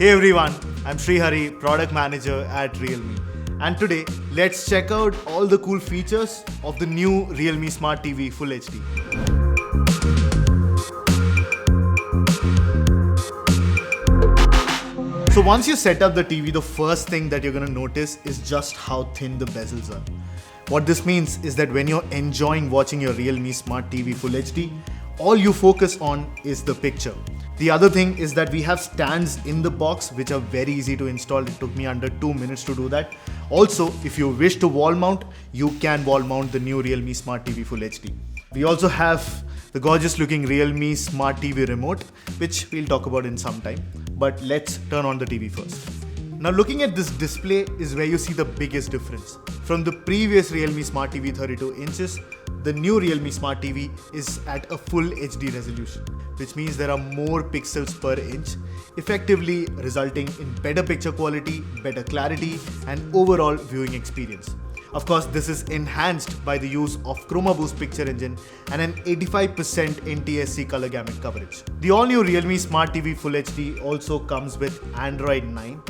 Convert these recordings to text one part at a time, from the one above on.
Hey everyone, I'm Srihari, Product Manager at Realme. And today, let's check out all the cool features of the new Realme Smart TV Full HD. So once you set up the TV, the first thing that you're going to notice is just how thin the bezels are. What this means is that when you're enjoying watching your Realme Smart TV Full HD, all you focus on is the picture. The other thing is that we have stands in the box which are very easy to install. It took me under 2 minutes to do that. Also, if you wish to wall mount, you can wall mount the new Realme Smart TV Full HD. We also have the gorgeous looking Realme Smart TV remote, which we'll talk about in some time. But let's turn on the TV first. Now looking at this display is where you see the biggest difference. From the previous Realme Smart TV 32 inches, the new Realme Smart TV is at a full HD resolution, which means there are more pixels per inch, effectively resulting in better picture quality, better clarity, and overall viewing experience. Of course, this is enhanced by the use of Chroma Boost picture engine and an 85% NTSC color gamut coverage. The all-new Realme Smart TV Full HD also comes with Android 9,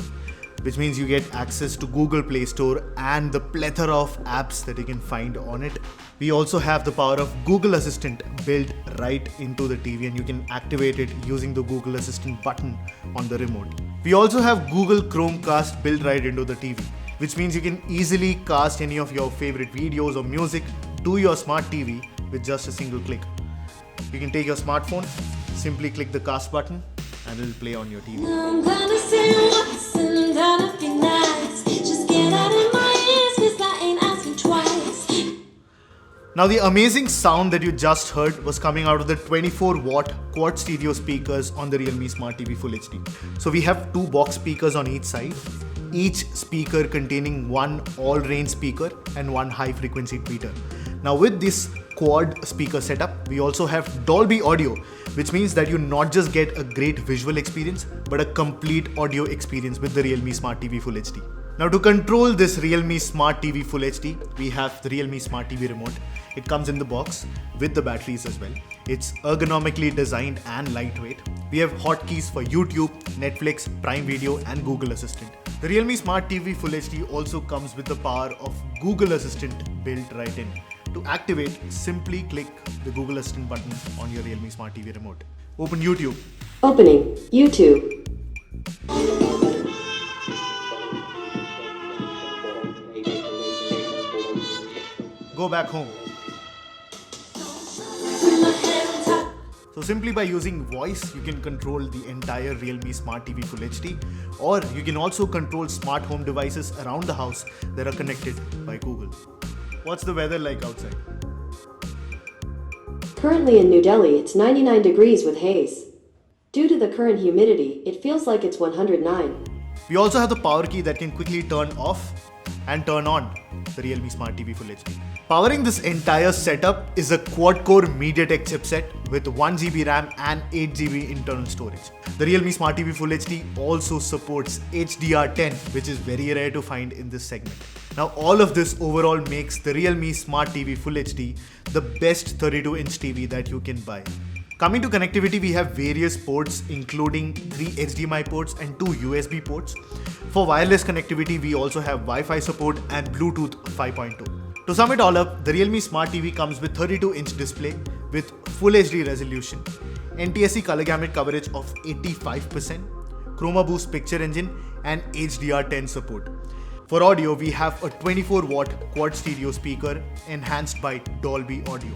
which means you get access to Google Play Store and the plethora of apps that you can find on it. We also have the power of Google Assistant built right into the TV, and you can activate it using the Google Assistant button on the remote. We also have Google Chromecast built right into the TV, which means you can easily cast any of your favorite videos or music to your smart TV with just a single click. You can take your smartphone, simply click the cast button, and it'll play on your TV. I'm gonna say once and I'm gonna be nice. Just get out of my ears, 'cause I ain't asking twice. Now the amazing sound that you just heard was coming out of the 24-watt quad stereo speakers on the Realme Smart TV Full HD. So we have two box speakers on each side, each speaker containing one all-range speaker and one high-frequency tweeter. Now with this quad speaker setup, we also have Dolby Audio, which means that you not just get a great visual experience, but a complete audio experience with the Realme Smart TV Full HD. Now to control this Realme Smart TV Full HD, we have the Realme Smart TV remote. It comes in the box with the batteries as well. It's ergonomically designed and lightweight. We have hotkeys for YouTube, Netflix, Prime Video, and Google Assistant. The Realme Smart TV Full HD also comes with the power of Google Assistant built right in. To activate, simply click the Google Assistant button on your Realme Smart TV remote. Open YouTube. Opening YouTube. Go back home. So simply by using voice, you can control the entire Realme Smart TV Full HD, or you can also control smart home devices around the house that are connected by Google. What's the weather like outside? Currently in New Delhi, it's 99 degrees with haze. Due to the current humidity, it feels like it's 109. We also have the power key that can quickly turn off and turn on the Realme Smart TV Full HD. Powering this entire setup is a quad-core MediaTek chipset with 1GB RAM and 8GB internal storage. The Realme Smart TV Full HD also supports HDR10, which is very rare to find in this segment. Now all of this overall makes the Realme Smart TV Full HD the best 32-inch TV that you can buy. Coming to connectivity, we have various ports including 3 HDMI ports and 2 USB ports. For wireless connectivity, we also have Wi-Fi support and Bluetooth 5.2. To sum it all up, the Realme Smart TV comes with 32-inch display with Full HD resolution, NTSC color gamut coverage of 85%, Chroma Boost picture engine, and HDR10 support. For audio, we have a 24-watt quad stereo speaker enhanced by Dolby Audio.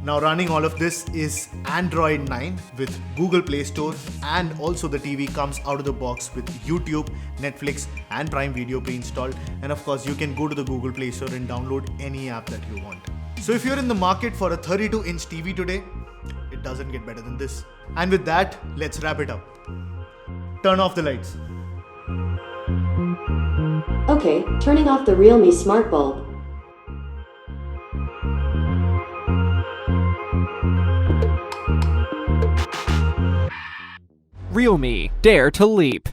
Now running all of this is Android 9 with Google Play Store, and also the TV comes out of the box with YouTube, Netflix, and Prime Video pre-installed. And of course, you can go to the Google Play Store and download any app that you want. So if you're in the market for a 32-inch TV today, it doesn't get better than this. And with that, let's wrap it up. Turn off the lights. Okay, turning off the Realme Smart Bulb. Realme, dare to leap.